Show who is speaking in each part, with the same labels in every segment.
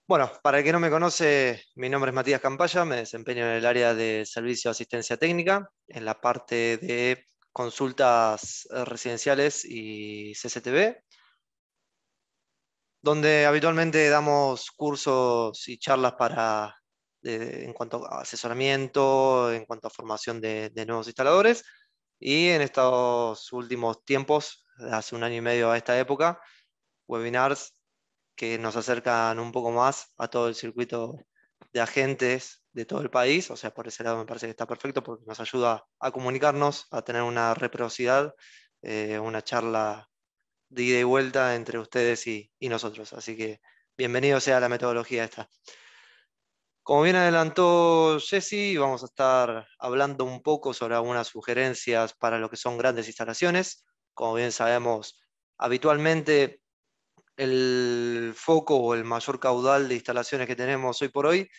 Speaker 1: Bueno, para el que no me conoce, mi nombre es Matías Campaya, me desempeño en el área de servicio de asistencia técnica, en la parte de consultas residenciales y CCTV, donde habitualmente damos cursos y charlas en cuanto a asesoramiento, en cuanto a formación de nuevos instaladores, y en estos últimos tiempos, hace un año y medio a esta época, webinars que nos acercan un poco más a todo el circuito de agentes de todo el país. O sea, por ese lado me parece que está perfecto porque nos ayuda a comunicarnos, a tener una reciprocidad, una charla de ida y vuelta entre ustedes y nosotros. Así que bienvenido sea la metodología esta. Como bien adelantó Jesse, vamos a estar hablando un poco sobre algunas sugerencias para lo que son grandes instalaciones. Como bien sabemos, habitualmente el foco o el mayor caudal de instalaciones que tenemos hoy por hoy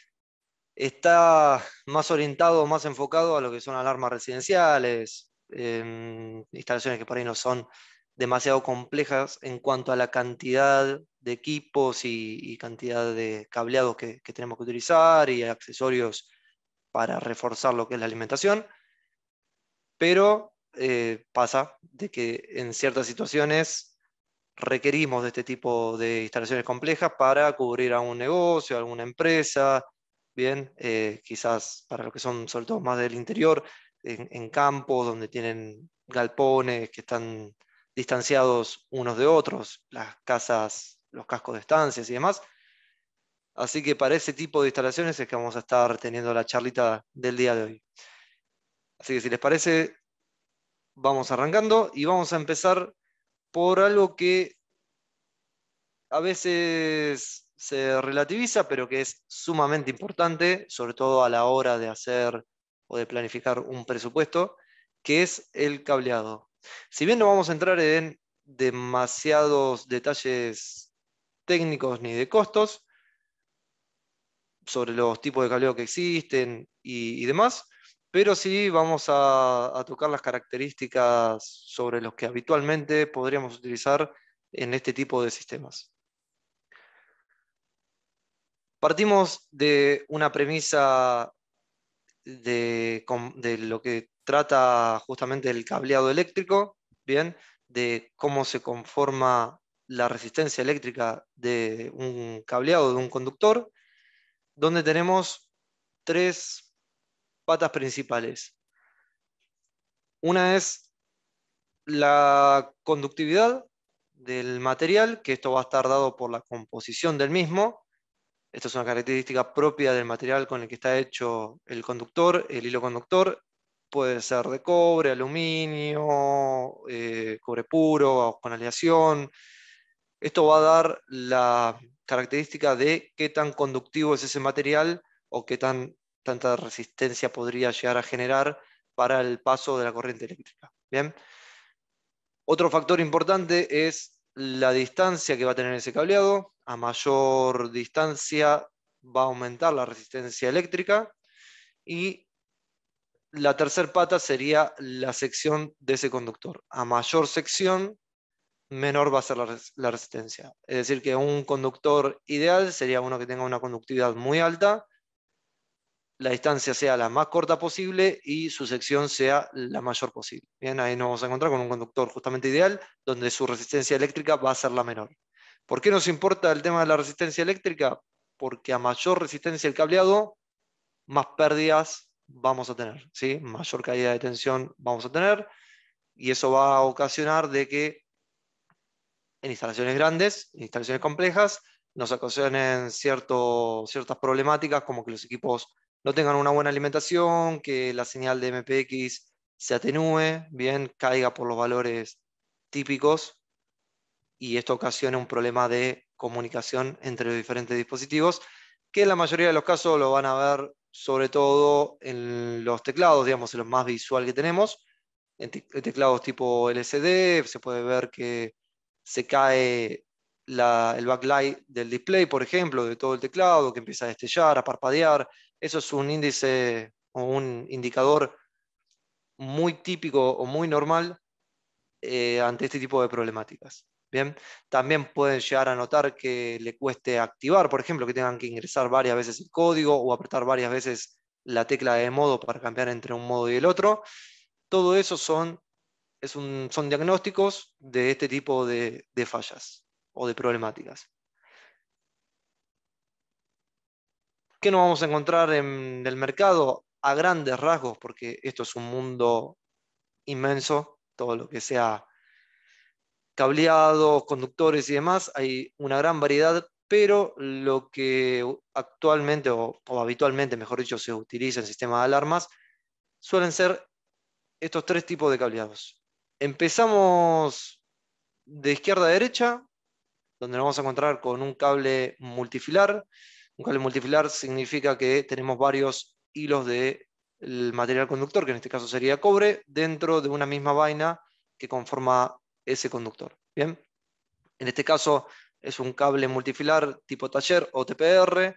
Speaker 1: está más orientado, más enfocado a lo que son alarmas residenciales, instalaciones que por ahí no son demasiado complejas en cuanto a la cantidad de equipos y cantidad de cableados que tenemos que utilizar y accesorios para reforzar lo que es la alimentación, pero pasa de que en ciertas situaciones requerimos de este tipo de instalaciones complejas para cubrir a un negocio, a alguna empresa, bien, quizás para lo que son sobre todo más del interior, en campos donde tienen galpones que están distanciados unos de otros, las casas, los cascos de estancias y demás. Así que para ese tipo de instalaciones es que vamos a estar teniendo la charlita del día de hoy. Así que si les parece, vamos arrancando y vamos a empezar por algo que a veces se relativiza, pero que es sumamente importante, sobre todo a la hora de hacer o de planificar un presupuesto, que es el cableado. Si bien no vamos a entrar en demasiados detalles técnicos ni de costos sobre los tipos de cableado que existen y demás, pero sí vamos a tocar las características sobre los que habitualmente podríamos utilizar en este tipo de sistemas. Partimos de una premisa de lo que trata justamente el cableado eléctrico, ¿bien? De cómo se conforma la resistencia eléctrica de un cableado, de un conductor, donde tenemos tres patas principales. Una es la conductividad del material, que esto va a estar dado por la composición del mismo. Esto es una característica propia del material con el que está hecho el conductor, el hilo conductor. Puede ser de cobre, aluminio, cobre puro o con aleación. Esto va a dar la característica de qué tan conductivo es ese material o tanta resistencia podría llegar a generar para el paso de la corriente eléctrica. Bien. Otro factor importante es la distancia que va a tener ese cableado. A mayor distancia va a aumentar la resistencia eléctrica. Y la tercer pata sería la sección de ese conductor. A mayor sección, menor va a ser la resistencia. Es decir, que un conductor ideal sería uno que tenga una conductividad muy alta, la distancia sea la más corta posible y su sección sea la mayor posible. Bien, ahí nos vamos a encontrar con un conductor justamente ideal, donde su resistencia eléctrica va a ser la menor. ¿Por qué nos importa el tema de la resistencia eléctrica? Porque a mayor resistencia del cableado, más pérdidas vamos a tener, ¿sí? Mayor caída de tensión vamos a tener, y eso va a ocasionar de que en instalaciones grandes, en instalaciones complejas, nos ocasionen ciertas problemáticas como que los equipos no tengan una buena alimentación, que la señal de MPX se atenúe, bien, caiga por los valores típicos, y esto ocasiona un problema de comunicación entre los diferentes dispositivos, que en la mayoría de los casos lo van a ver sobre todo en los teclados, digamos, en lo más visual que tenemos, en teclados tipo LCD, se puede ver que se cae el backlight del display, por ejemplo, de todo el teclado, que empieza a destellar, a parpadear. Eso es un índice o un indicador muy típico o muy normal ante este tipo de problemáticas. Bien, también pueden llegar a notar que le cueste activar, por ejemplo, que tengan que ingresar varias veces el código o apretar varias veces la tecla de modo para cambiar entre un modo y el otro. Todo eso son diagnósticos de este tipo de fallas o de problemáticas. ¿Qué nos vamos a encontrar en el mercado? A grandes rasgos, porque esto es un mundo inmenso, todo lo que sea cableados, conductores y demás, hay una gran variedad, pero lo que actualmente o habitualmente, mejor dicho, se utiliza en sistemas de alarmas suelen ser estos tres tipos de cableados. Empezamos de izquierda a derecha, donde nos vamos a encontrar con un cable multifilar. Un cable multifilar significa que tenemos varios hilos de el material conductor, que en este caso sería cobre, dentro de una misma vaina que conforma ese conductor. Bien, en este caso es un cable multifilar tipo taller o TPR,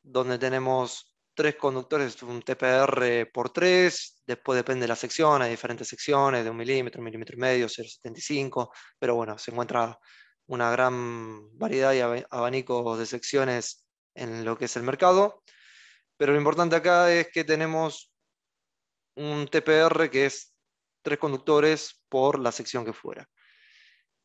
Speaker 1: donde tenemos tres conductores, un TPR por tres, después depende de la sección, hay diferentes secciones de 1 milímetro y medio, 0,75, pero bueno, se encuentra una gran variedad y abanico de secciones en lo que es el mercado. Pero lo importante acá es que tenemos un TPR que es tres conductores por la sección que fuera.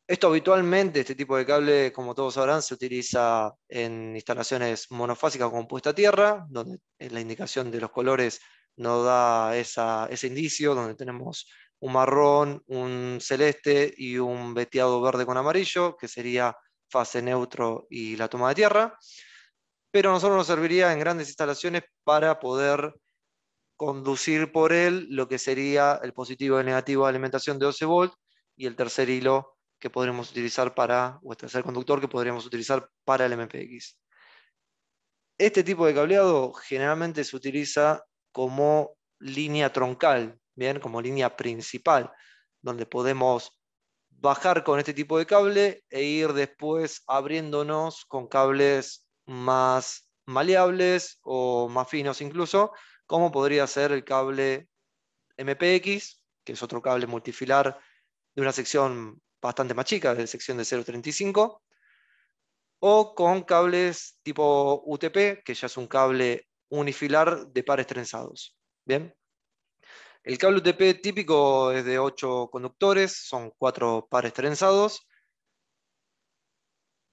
Speaker 1: Esto habitualmente, este tipo de cable, como todos sabrán, se utiliza en instalaciones monofásicas con puesta a tierra, donde la indicación de los colores nos da ese indicio, donde tenemos un marrón, un celeste y un veteado verde con amarillo, que sería fase neutro y la toma de tierra. Pero a nosotros nos serviría en grandes instalaciones para poder conducir por él lo que sería el positivo y el negativo de alimentación de 12 volts y el tercer hilo que podremos utilizar o el tercer conductor que podríamos utilizar para el MPX. Este tipo de cableado generalmente se utiliza como línea troncal, bien, como línea principal, donde podemos bajar con este tipo de cable e ir después abriéndonos con cables más maleables o más finos incluso, como podría ser el cable MPX, que es otro cable multifilar de una sección bastante más chica, de sección de 0,35, o con cables tipo UTP, que ya es un cable unifilar de pares trenzados. Bien, el cable UTP típico es de 8 conductores, son 4 pares trenzados.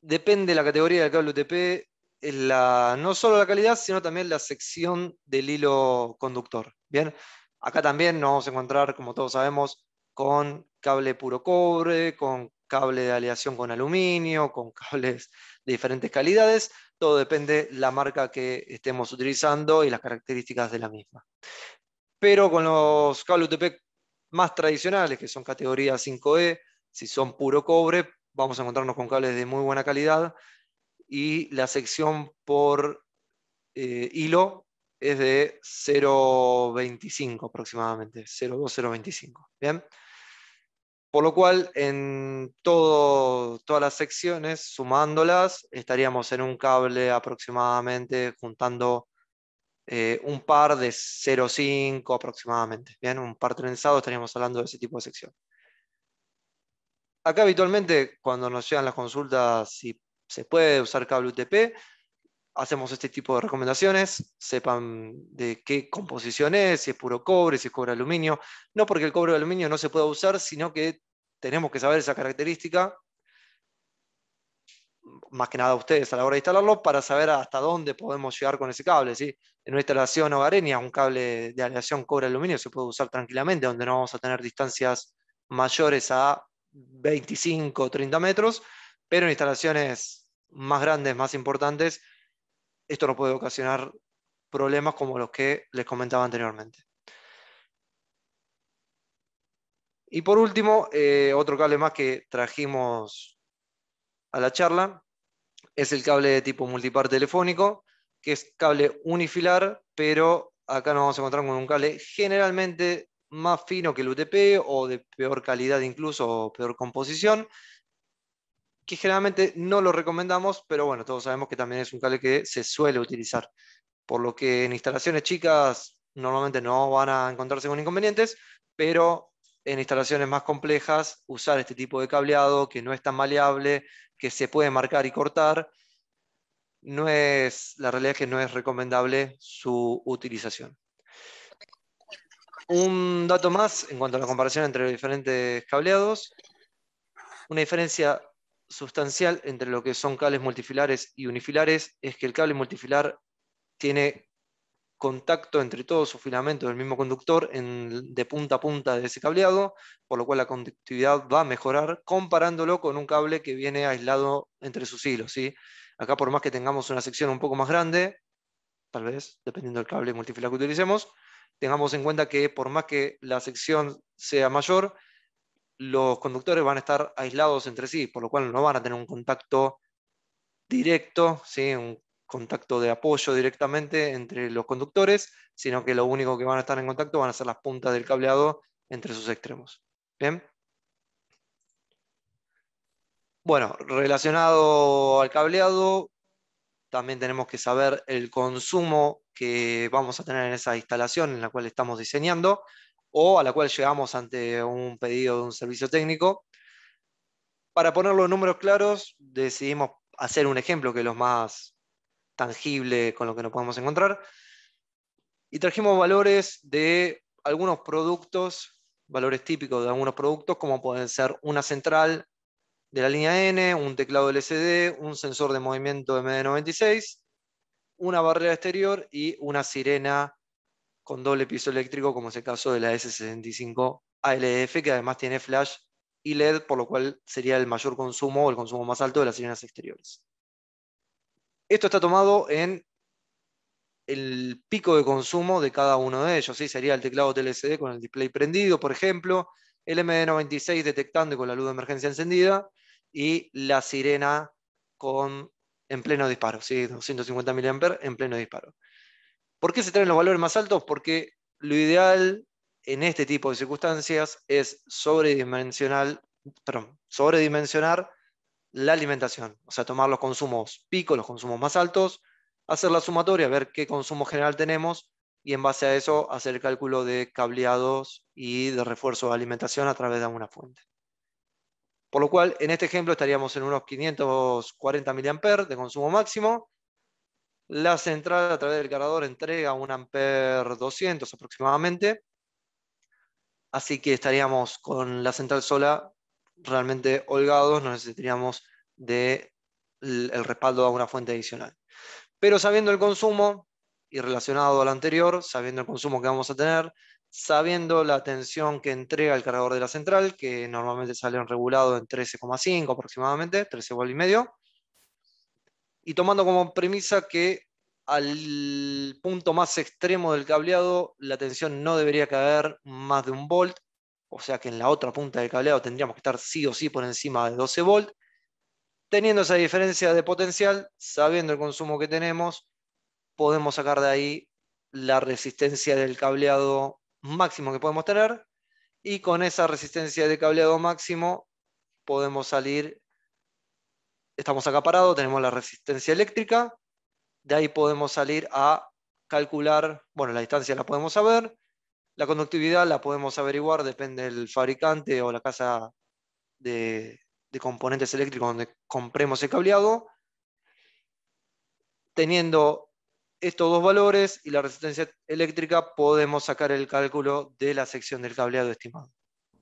Speaker 1: Depende de la categoría del cable UTP, no solo la calidad, sino también la sección del hilo conductor. Bien, acá también nos vamos a encontrar, como todos sabemos, con cable puro cobre, con cable de aleación con aluminio, con cables de diferentes calidades. Todo depende de la marca que estemos utilizando y las características de la misma. Pero con los cables UTP más tradicionales, que son categoría 5E, si son puro cobre, vamos a encontrarnos con cables de muy buena calidad y la sección por hilo es de 0,25 aproximadamente, 0,2, 0,25. ¿Bien? Por lo cual, en todas las secciones, sumándolas, estaríamos en un cable aproximadamente juntando un par de 0,5 aproximadamente. Bien, un par trenzado, estaríamos hablando de ese tipo de sección. Acá habitualmente, cuando nos llegan las consultas si se puede usar cable UTP, hacemos este tipo de recomendaciones, sepan de qué composición es, si es puro cobre, si es cobre aluminio. No porque el cobre o aluminio no se pueda usar, sino que tenemos que saber esa característica, más que nada ustedes a la hora de instalarlo, para saber hasta dónde podemos llegar con ese cable. ¿Sí? En una instalación hogareña, un cable de aleación cobre-aluminio se puede usar tranquilamente, donde no vamos a tener distancias mayores a 25 o 30 metros, pero en instalaciones más grandes, más importantes, esto nos puede ocasionar problemas como los que les comentaba anteriormente. Y por último, otro cable más que trajimos a la charla es el cable de tipo multipar telefónico, que es cable unifilar, pero acá nos vamos a encontrar con un cable generalmente más fino que el UTP o de peor calidad incluso o peor composición, que generalmente no lo recomendamos, pero bueno, todos sabemos que también es un cable que se suele utilizar, por lo que en instalaciones chicas normalmente no van a encontrarse con inconvenientes, pero en instalaciones más complejas usar este tipo de cableado que no es tan maleable, que se puede marcar y cortar. La realidad es que no es recomendable su utilización. Un dato más en cuanto a la comparación entre los diferentes cableados, una diferencia sustancial entre lo que son cables multifilares y unifilares es que el cable multifilar tiene contacto entre todos sus filamentos del mismo conductor de punta a punta de ese cableado, por lo cual la conductividad va a mejorar comparándolo con un cable que viene aislado entre sus hilos, ¿sí? Acá por más que tengamos una sección un poco más grande, tal vez, dependiendo del cable multifilar que utilicemos, tengamos en cuenta que por más que la sección sea mayor, los conductores van a estar aislados entre sí, por lo cual no van a tener un contacto directo, ¿sí? Un contacto de apoyo directamente entre los conductores, sino que lo único que van a estar en contacto van a ser las puntas del cableado entre sus extremos. ¿Bien? Bueno, relacionado al cableado, también tenemos que saber el consumo que vamos a tener en esa instalación en la cual estamos diseñando o a la cual llegamos ante un pedido de un servicio técnico. Para ponerlo en números claros, decidimos hacer un ejemplo que es lo más tangible con lo que nos podemos encontrar. Y trajimos valores de algunos productos, valores típicos de algunos productos, como pueden ser una central de la línea N, un teclado LCD, un sensor de movimiento MD96, una barrera exterior y una sirena con doble piso eléctrico, como es el caso de la S65 ALF, que además tiene flash y LED, por lo cual sería el mayor consumo o el consumo más alto de las sirenas exteriores. Esto está tomado en el pico de consumo de cada uno de ellos, ¿sí? Sería el teclado TLCD con el display prendido, por ejemplo, el MD96 detectando y con la luz de emergencia encendida, y la sirena en pleno disparo, ¿sí? 250 mA en pleno disparo. ¿Por qué se traen los valores más altos? Porque lo ideal en este tipo de circunstancias es sobredimensionar la alimentación, o sea, tomar los consumos pico, los consumos más altos, hacer la sumatoria, ver qué consumo general tenemos y en base a eso hacer el cálculo de cableados y de refuerzo de alimentación a través de alguna fuente. Por lo cual, en este ejemplo estaríamos en unos 540 mA de consumo máximo. La central a través del cargador entrega 1 ampere 200 aproximadamente. Así que estaríamos con la central sola realmente holgados, no necesitaríamos el respaldo de alguna fuente adicional. Pero sabiendo el consumo y relacionado al anterior, sabiendo el consumo que vamos a tener, sabiendo la tensión que entrega el cargador de la central, que normalmente sale regulado en 13,5 aproximadamente, 13 volt y medio, y tomando como premisa que al punto más extremo del cableado la tensión no debería caer más de 1 volt, o sea que en la otra punta del cableado tendríamos que estar sí o sí por encima de 12 volt. Teniendo esa diferencia de potencial, sabiendo el consumo que tenemos, podemos sacar de ahí la resistencia del cableado máximo que podemos tener, y con esa resistencia de cableado máximo podemos salir, estamos acá parados, tenemos la resistencia eléctrica. De ahí podemos salir a calcular, bueno, la distancia la podemos saber, la conductividad la podemos averiguar, depende del fabricante o la casa de componentes eléctricos donde compremos el cableado. Teniendo estos dos valores y la resistencia eléctrica, podemos sacar el cálculo de la sección del cableado estimado.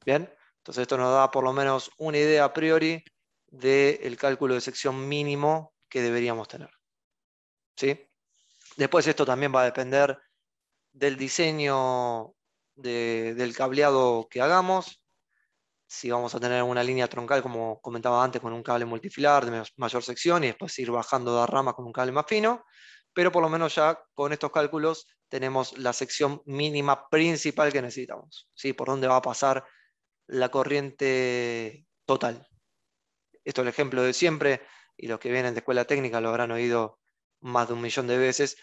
Speaker 1: Bien, entonces esto nos da por lo menos una idea a priori del cálculo de sección mínimo que deberíamos tener. ¿Sí? Después esto también va a depender del diseño del cableado que hagamos. Si vamos a tener una línea troncal, como comentaba antes, con un cable multifilar de mayor sección y después ir bajando de rama con un cable más fino, pero por lo menos ya con estos cálculos tenemos la sección mínima principal que necesitamos, ¿sí? Por dónde va a pasar la corriente total. Esto es el ejemplo de siempre, y los que vienen de escuela técnica lo habrán oído más de 1 millón de veces,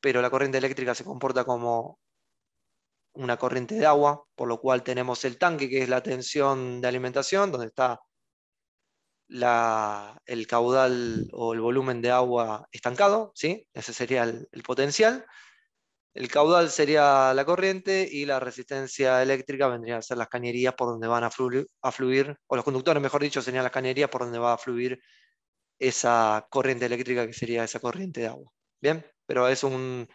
Speaker 1: pero la corriente eléctrica se comporta como una corriente de agua, por lo cual tenemos el tanque, que es la tensión de alimentación, donde está el caudal o el volumen de agua estancado, ¿sí? Ese sería el potencial. El caudal sería la corriente y la resistencia eléctrica vendría a ser las cañerías por donde van a fluir, o los conductores, mejor dicho, serían las cañerías por donde va a fluir esa corriente eléctrica que sería esa corriente de agua. Bien, pero es un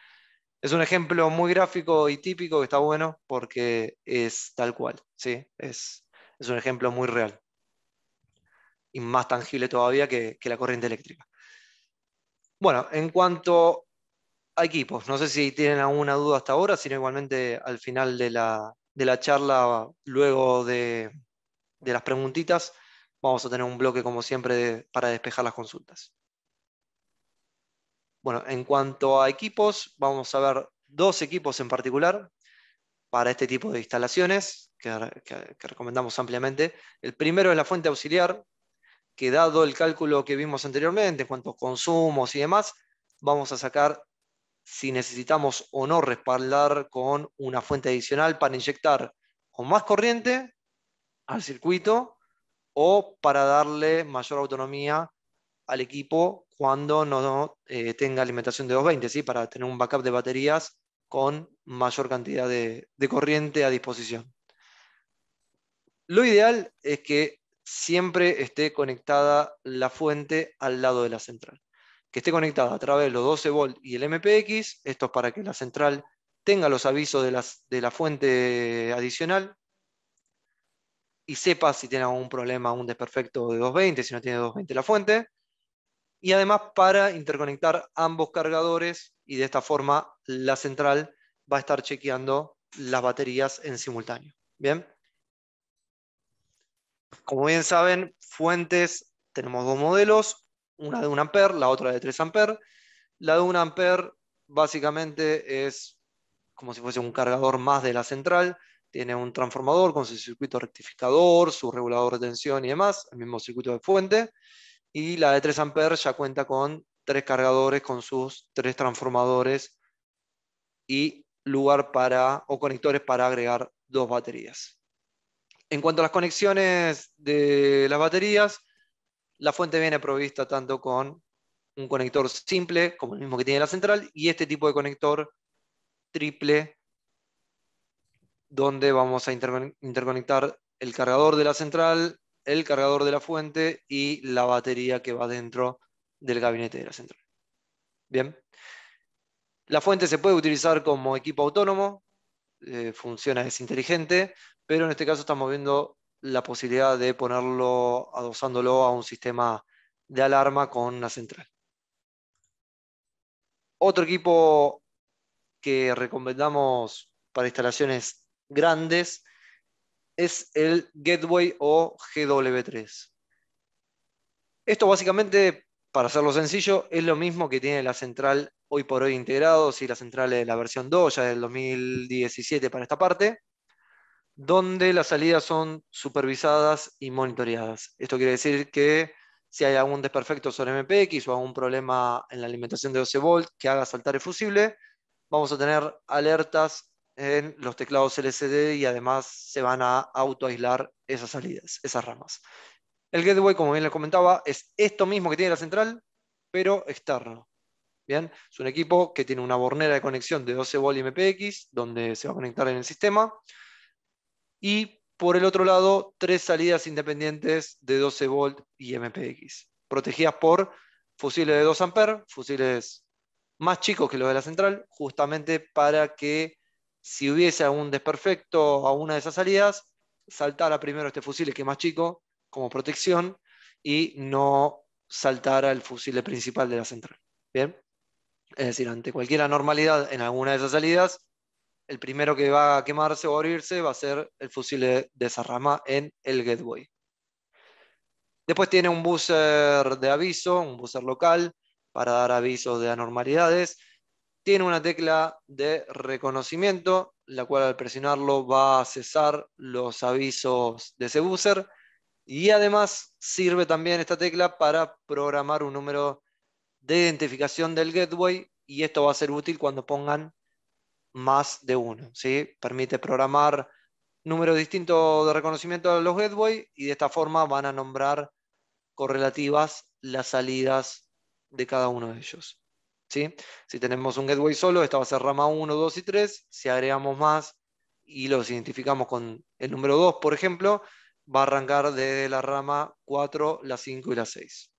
Speaker 1: ejemplo muy gráfico y típico que está bueno porque es tal cual, ¿sí? Es un ejemplo muy real y más tangible todavía que la corriente eléctrica. Bueno, en cuanto a equipos, no sé si tienen alguna duda hasta ahora, sino igualmente al final de la charla, luego de las preguntitas, vamos a tener un bloque como siempre para despejar las consultas. Bueno, en cuanto a equipos, vamos a ver dos equipos en particular para este tipo de instalaciones que recomendamos ampliamente. El primero es la fuente auxiliar, que dado el cálculo que vimos anteriormente en cuanto a consumos y demás, vamos a sacar si necesitamos o no respaldar con una fuente adicional para inyectar o más corriente al circuito o para darle mayor autonomía al equipo cuando no tenga alimentación de 220, ¿sí? Para tener un backup de baterías con mayor cantidad de corriente a disposición. Lo ideal es que siempre esté conectada la fuente al lado de la central, que esté conectada a través de los 12 volt y el MPX. Esto es para que la central tenga los avisos de la fuente adicional y sepa si tiene algún problema, un desperfecto de 220, si no tiene 220 la fuente. Y además para interconectar ambos cargadores y de esta forma la central va a estar chequeando las baterías en simultáneo. Bien, como bien saben, fuentes tenemos dos modelos, una de 1 amper, la otra de 3 amper. La de 1 amper básicamente es como si fuese un cargador más de la central, tiene un transformador con su circuito rectificador, su regulador de tensión y demás, el mismo circuito de fuente. Y la de 3 amperes ya cuenta con 3 cargadores con sus 3 transformadores y lugar para, o conectores para agregar 2 baterías. En cuanto a las conexiones de las baterías, la fuente viene provista tanto con un conector simple, como el mismo que tiene la central, y este tipo de conector triple, donde vamos a interconectar el cargador de la central, el cargador de la fuente y la batería que va dentro del gabinete de la central. Bien. La fuente se puede utilizar como equipo autónomo, funciona, es inteligente, pero en este caso estamos viendo la posibilidad de ponerlo, adosándolo a un sistema de alarma con una central. Otro equipo que recomendamos para instalaciones grandes es el Gateway o GW3. Esto básicamente, para hacerlo sencillo, es lo mismo que tiene la central hoy por hoy integrado, si la central es la versión 2, ya del 2017 para esta parte, donde las salidas son supervisadas y monitoreadas. Esto quiere decir que si hay algún desperfecto sobre MPX o algún problema en la alimentación de 12 volt que haga saltar el fusible, vamos a tener alertas en los teclados LCD y además se van a autoaislar esas salidas, esas ramas. El gateway, como bien les comentaba, es esto mismo que tiene la central, pero externo. Bien, es un equipo que tiene una bornera de conexión de 12 volt y MPX, donde se va a conectar en el sistema. Y por el otro lado, 3 salidas independientes de 12 volt y MPX, protegidas por fusiles de 2 amperes, fusiles más chicos que los de la central, justamente para que si hubiese algún desperfecto a una de esas salidas, saltara primero este fusible que es más chico como protección y no saltara el fusible principal de la central. Bien, es decir, ante cualquier anormalidad en alguna de esas salidas, el primero que va a quemarse o abrirse va a ser el fusible de esa rama en el gateway. Después tiene un buzzer de aviso, un buzzer local para dar avisos de anormalidades. Tiene una tecla de reconocimiento, la cual al presionarlo va a cesar los avisos de ese buzzer. Y además sirve también esta tecla para programar un número de identificación del gateway y esto va a ser útil cuando pongan más de uno, ¿sí? Permite programar números distintos de reconocimiento de los gateway y de esta forma van a nombrar correlativas las salidas de cada uno de ellos. ¿sí? Si tenemos un gateway solo, esta va a ser rama 1, 2 y 3. Si agregamos más y los identificamos con el número 2, por ejemplo, va a arrancar desde la rama 4, la 5 y la 6.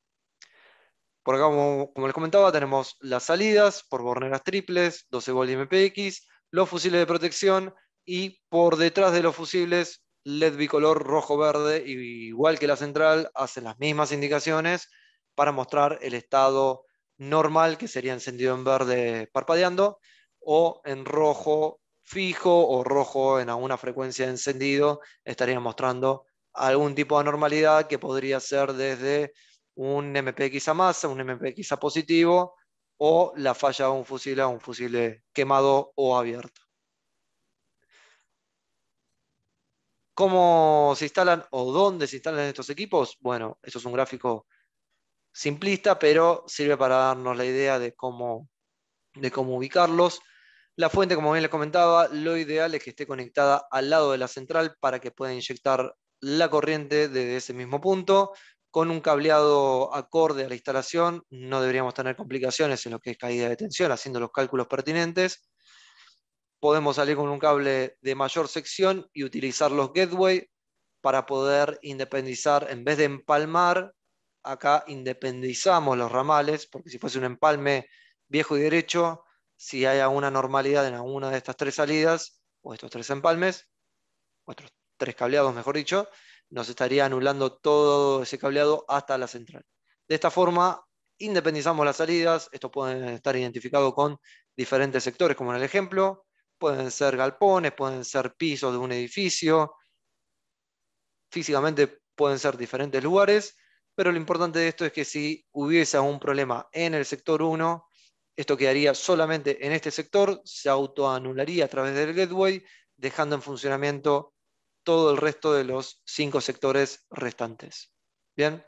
Speaker 1: Por acá, como les comentaba, tenemos las salidas por borneras triples, 12 volt y MPX, los fusibles de protección y por detrás de los fusibles LED bicolor rojo-verde, igual que la central, hacen las mismas indicaciones para mostrar el estado normal, que sería encendido en verde parpadeando, o en rojo fijo o rojo en alguna frecuencia de encendido, estaría mostrando algún tipo de anormalidad que podría ser desde un MPX a masa, un MPX a positivo, o la falla de un fusible quemado o abierto. ¿Cómo se instalan o dónde se instalan estos equipos? Bueno, esto es un gráfico simplista, pero sirve para darnos la idea de cómo ubicarlos. La fuente, como bien les comentaba, lo ideal es que esté conectada al lado de la central para que pueda inyectar la corriente desde ese mismo punto. Con un cableado acorde a la instalación, no deberíamos tener complicaciones en lo que es caída de tensión, haciendo los cálculos pertinentes. Podemos salir con un cable de mayor sección y utilizar los gateway para poder independizar, en vez de empalmar, acá independizamos los ramales, porque si fuese un empalme viejo y derecho, si hay alguna normalidad en alguna de estas tres salidas, o estos tres empalmes, o estos tres cableados, mejor dicho, nos estaría anulando todo ese cableado hasta la central. De esta forma, independizamos las salidas, esto puede estar identificado con diferentes sectores, como en el ejemplo, pueden ser galpones, pueden ser pisos de un edificio, físicamente pueden ser diferentes lugares, pero lo importante de esto es que si hubiese algún problema en el sector 1, esto quedaría solamente en este sector, se autoanularía a través del gateway, dejando en funcionamiento todo el resto de los 5 sectores restantes. Bien.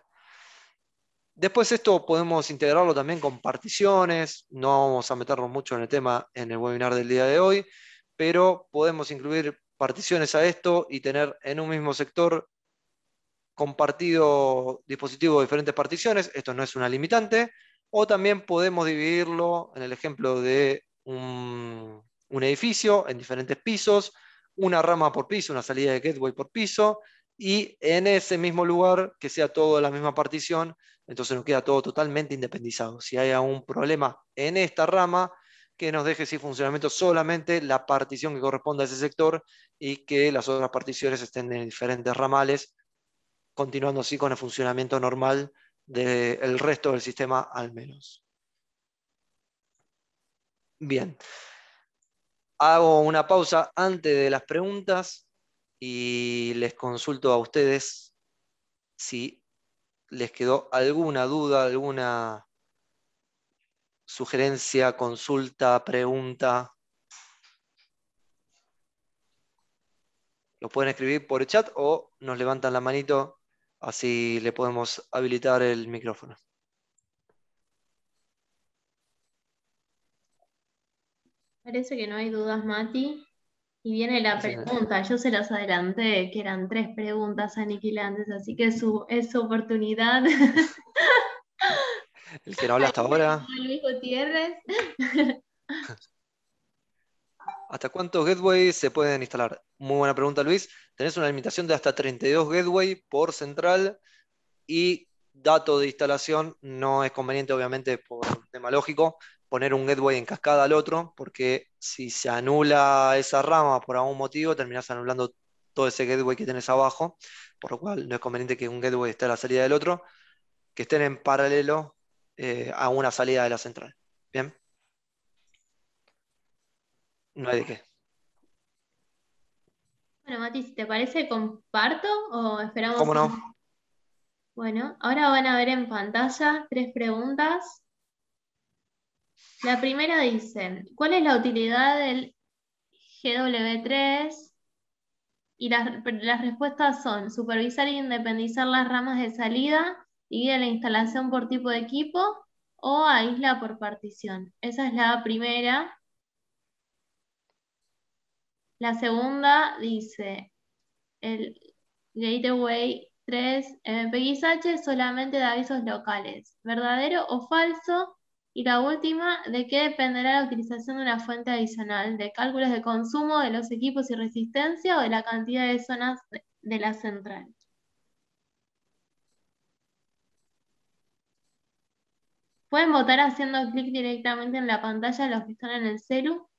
Speaker 1: Después esto podemos integrarlo también con particiones, no vamos a meternos mucho en el tema en el webinar del día de hoy, pero podemos incluir particiones a esto y tener en un mismo sector compartido dispositivo de diferentes particiones, esto no es una limitante, o también podemos dividirlo en el ejemplo de un edificio en diferentes pisos, una rama por piso, una salida de gateway por piso, y en ese mismo lugar que sea todo la misma partición, entonces nos queda todo totalmente independizado. Si hay algún problema en esta rama, que nos deje sin funcionamiento solamente la partición que corresponde a ese sector y que las otras particiones estén en diferentes ramales, continuando así con el funcionamiento normal del resto del sistema al menos. Bien, hago una pausa antes de las preguntas y les consulto a ustedes si les quedó alguna duda, alguna sugerencia, consulta, pregunta. Lo pueden escribir por el chat o nos levantan la manito, así le podemos habilitar el micrófono.
Speaker 2: Parece que no hay dudas, Mati. Y viene la
Speaker 1: Excelente.
Speaker 2: pregunta. Yo se los adelanté, que eran 3 preguntas aniquilantes, así que es su oportunidad.
Speaker 1: El que no habla
Speaker 2: Ahí
Speaker 1: hasta
Speaker 2: se
Speaker 1: ahora.
Speaker 2: animó Luis Gutiérrez.
Speaker 1: ¿Hasta cuántos gateways se pueden instalar? Muy buena pregunta, Luis. Tenés una limitación de hasta 32 gateway por central y dato de instalación. No es conveniente, obviamente, por un tema lógico, poner un gateway en cascada al otro, porque si se anula esa rama por algún motivo, terminás anulando todo ese gateway que tenés abajo, por lo cual no es conveniente que un gateway esté a la salida del otro, que estén en paralelo a una salida de la central. Bien, no hay de qué.
Speaker 2: Bueno, Mati, si te parece, comparto o esperamos.
Speaker 1: ¿Cómo no?
Speaker 2: Bueno, ahora van a ver en pantalla 3 preguntas. La primera dice, ¿cuál es la utilidad del GW3? Y las respuestas son supervisar e independizar las ramas de salida, divide la instalación por tipo de equipo o aísla por partición. Esa es la primera. La segunda dice, el Gateway 3 MPXH solamente da avisos locales. ¿Verdadero o falso? Y la última, ¿de qué dependerá la utilización de una fuente adicional? ¿De cálculos de consumo de los equipos y resistencia o de la cantidad de zonas de la central? Pueden votar haciendo clic directamente en la pantalla los que están en el celu.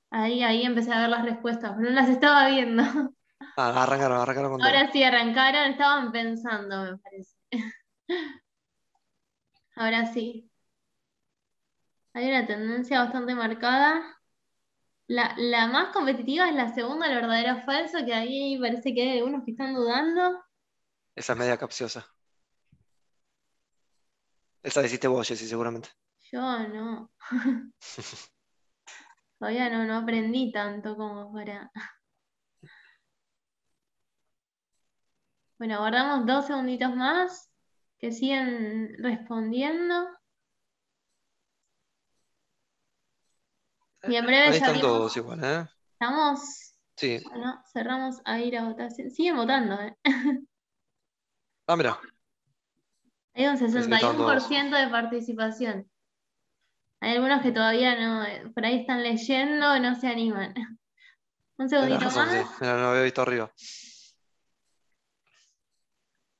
Speaker 2: Ahí empecé a ver las respuestas, pero no las estaba viendo.
Speaker 1: Arrancaron con todo.
Speaker 2: Ahora sí arrancaron, estaban pensando, me parece. Ahora sí. Hay una tendencia bastante marcada. La más competitiva es la segunda, el verdadero o falso, que ahí parece que hay algunos que están dudando.
Speaker 1: Esa es media capciosa. Esa deciste vos, Jessy, seguramente.
Speaker 2: Yo no, todavía no aprendí tanto como para. Bueno, guardamos 2 segunditos más, que siguen respondiendo. Y en breve
Speaker 1: Ahí
Speaker 2: ya
Speaker 1: están
Speaker 2: mismo
Speaker 1: todos igual, ¿eh?
Speaker 2: estamos.
Speaker 1: Sí.
Speaker 2: Bueno, cerramos ahí la votación. Siguen votando, ¿eh?
Speaker 1: Ah, mira,
Speaker 2: Hay un
Speaker 1: pensé que
Speaker 2: sesenta y
Speaker 1: estaban
Speaker 2: uno por
Speaker 1: todos.
Speaker 2: ciento de participación. Hay algunos que todavía no, por ahí están leyendo, no se animan. Un
Speaker 1: Tenés
Speaker 2: segundito
Speaker 1: razón, sí.
Speaker 2: más.
Speaker 1: Mira, no lo había visto arriba.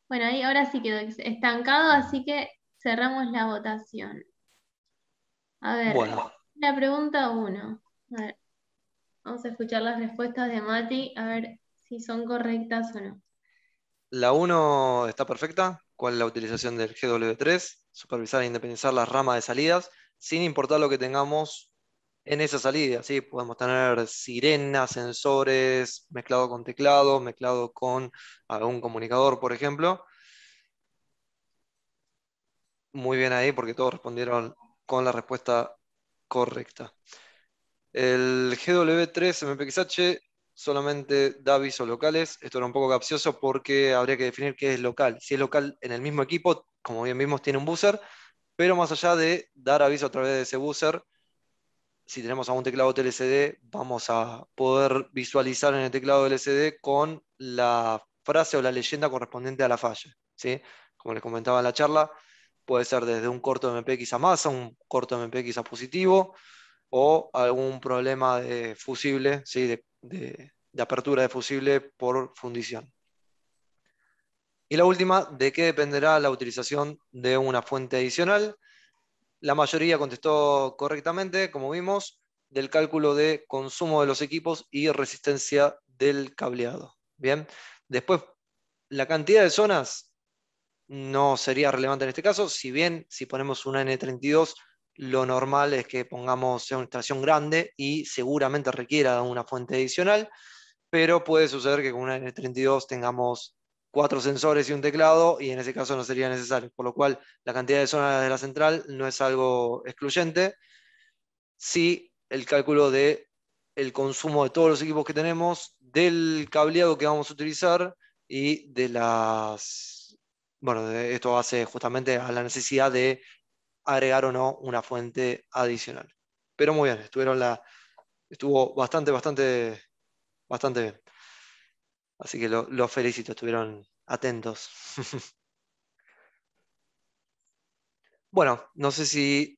Speaker 2: Bueno, ahí ahora sí quedó estancado, así que cerramos la votación. A ver,
Speaker 1: Bueno,
Speaker 2: la pregunta uno. A ver, vamos a escuchar las respuestas de Mati, a ver si son correctas o no.
Speaker 1: la uno está perfecta. ¿Cuál es la utilización del GW3? Supervisar e independizar las ramas de salidas, sin importar lo que tengamos en esa salida. ¿Sí? Podemos tener sirenas, sensores, mezclado con teclado, mezclado con algún comunicador, por ejemplo. Muy bien ahí porque todos respondieron con la respuesta correcta. El GW3 MPXH solamente da avisos locales. Esto era un poco capcioso porque habría que definir qué es local. Si es local en el mismo equipo, como bien vimos, tiene un buzzer, pero más allá de dar aviso a través de ese buzzer, si tenemos algún teclado LCD, vamos a poder visualizar en el teclado LCD con la frase o la leyenda correspondiente a la falla, ¿sí? Como les comentaba en la charla, puede ser desde un corto MPX a masa, un corto MPX a positivo, o algún problema de fusible, ¿sí? de apertura de fusible por fundición. Y la última, ¿de qué dependerá la utilización de una fuente adicional? La mayoría contestó correctamente, como vimos, del cálculo de consumo de los equipos y resistencia del cableado. Bien, después la cantidad de zonas no sería relevante en este caso, si bien si ponemos una N32, lo normal es que pongamos una instalación grande y seguramente requiera una fuente adicional, pero puede suceder que con una N32 tengamos 4 sensores y un teclado y en ese caso no sería necesario, por lo cual la cantidad de zonas de la central no es algo excluyente, sí el cálculo de el consumo de todos los equipos que tenemos, del cableado que vamos a utilizar y de las... Bueno, esto hace justamente a la necesidad de agregar o no una fuente adicional. Pero muy bien, estuvo bastante bien. Así que los felicito, estuvieron atentos. Bueno, no sé si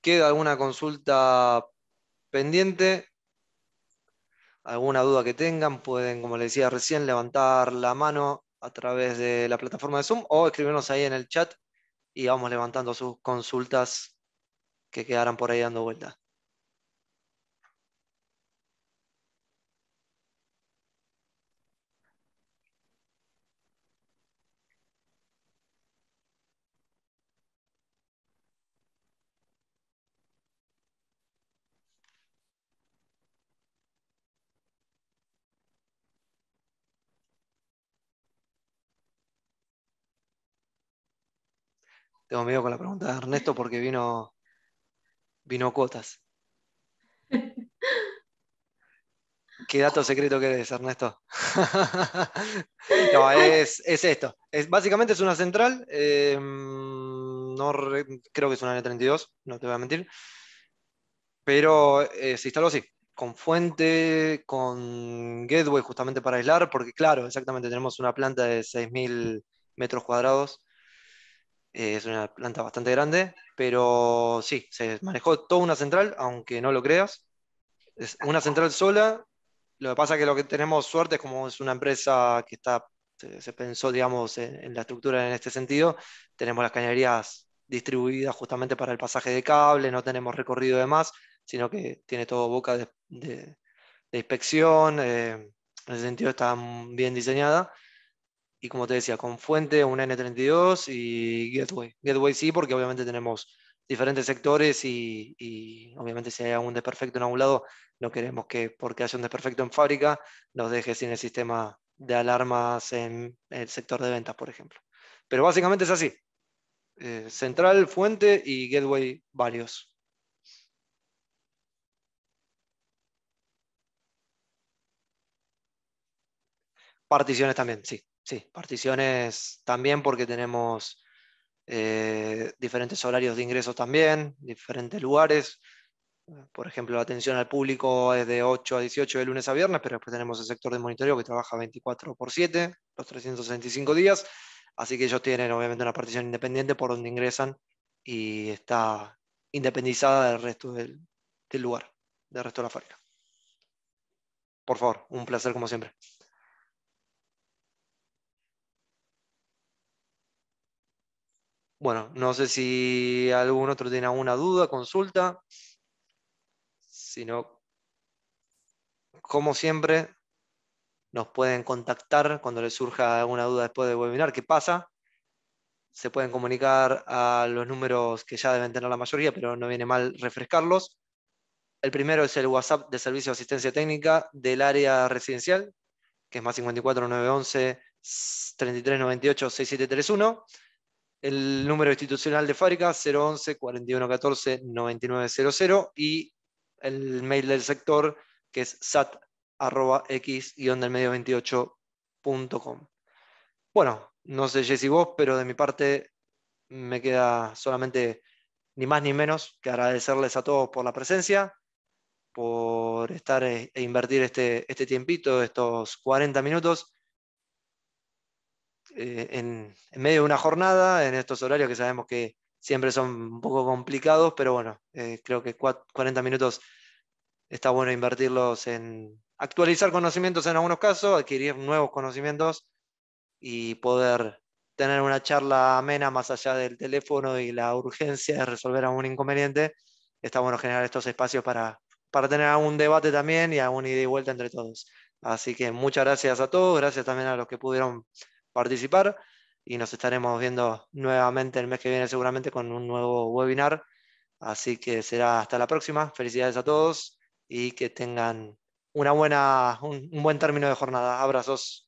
Speaker 1: queda alguna consulta pendiente, alguna duda que tengan, pueden, como les decía recién, levantar la mano a través de la plataforma de Zoom o escribirnos ahí en el chat y vamos levantando sus consultas que quedarán por ahí dando vuelta. Tengo miedo con la pregunta de Ernesto porque vino cuotas. ¿Qué dato secreto querés, Ernesto? No, es esto. Básicamente es una central. No creo que es una N32, no te voy a mentir. Pero se instaló así, con fuente, con gateway justamente para aislar, porque claro, exactamente tenemos una planta de 6.000 metros cuadrados. Es una planta bastante grande, pero sí, se manejó toda una central, aunque no lo creas. Es una central sola. Lo que pasa es que lo que tenemos suerte es como es una empresa que se pensó, digamos, en la estructura en este sentido. Tenemos las cañerías distribuidas justamente para el pasaje de cable, no tenemos recorrido de más, sino que tiene todo boca de inspección. En ese sentido está bien diseñada. Y como te decía, con fuente, un N32 y Gateway. Gateway sí, porque obviamente tenemos diferentes sectores y obviamente si hay algún desperfecto en algún lado, no queremos que porque haya un desperfecto en fábrica nos deje sin el sistema de alarmas en el sector de ventas, por ejemplo. Pero básicamente es así. Central, fuente y Gateway varios. Particiones también, sí. Sí, particiones también porque tenemos diferentes horarios de ingresos también, diferentes lugares. Por ejemplo, la atención al público es de 8 a 18 de lunes a viernes, pero después tenemos el sector de monitoreo que trabaja 24/7, los 365 días. Así que ellos tienen obviamente una partición independiente por donde ingresan y está independizada del resto del lugar, del resto de la fábrica. Por favor, un placer como siempre. Bueno, no sé si algún otro tiene alguna duda, consulta. Si no, como siempre, nos pueden contactar cuando les surja alguna duda después del webinar. ¿Qué pasa? Se pueden comunicar a los números que ya deben tener la mayoría, pero no viene mal refrescarlos. El primero es el WhatsApp de Servicio de Asistencia Técnica del área residencial, que es más 54 911 33 98 6731. El número institucional de fábrica 011 41 14 9900 y el mail del sector que es sat@x-del medio28.com. Bueno, no sé Jessy vos, pero de mi parte me queda solamente ni más ni menos que agradecerles a todos por la presencia, por estar e invertir este tiempito, estos 40 minutos en medio de una jornada, en estos horarios que sabemos que siempre son un poco complicados, pero bueno, creo que 40 minutos está bueno invertirlos en actualizar conocimientos en algunos casos, adquirir nuevos conocimientos y poder tener una charla amena más allá del teléfono y la urgencia de resolver algún inconveniente. Está bueno generar estos espacios para tener algún debate también y algún ida y vuelta entre todos. Así que muchas gracias a todos, gracias también a los que pudieron participar y nos estaremos viendo nuevamente el mes que viene seguramente con un nuevo webinar. Así que será hasta la próxima. Felicidades a todos y que tengan un buen término de jornada. Abrazos.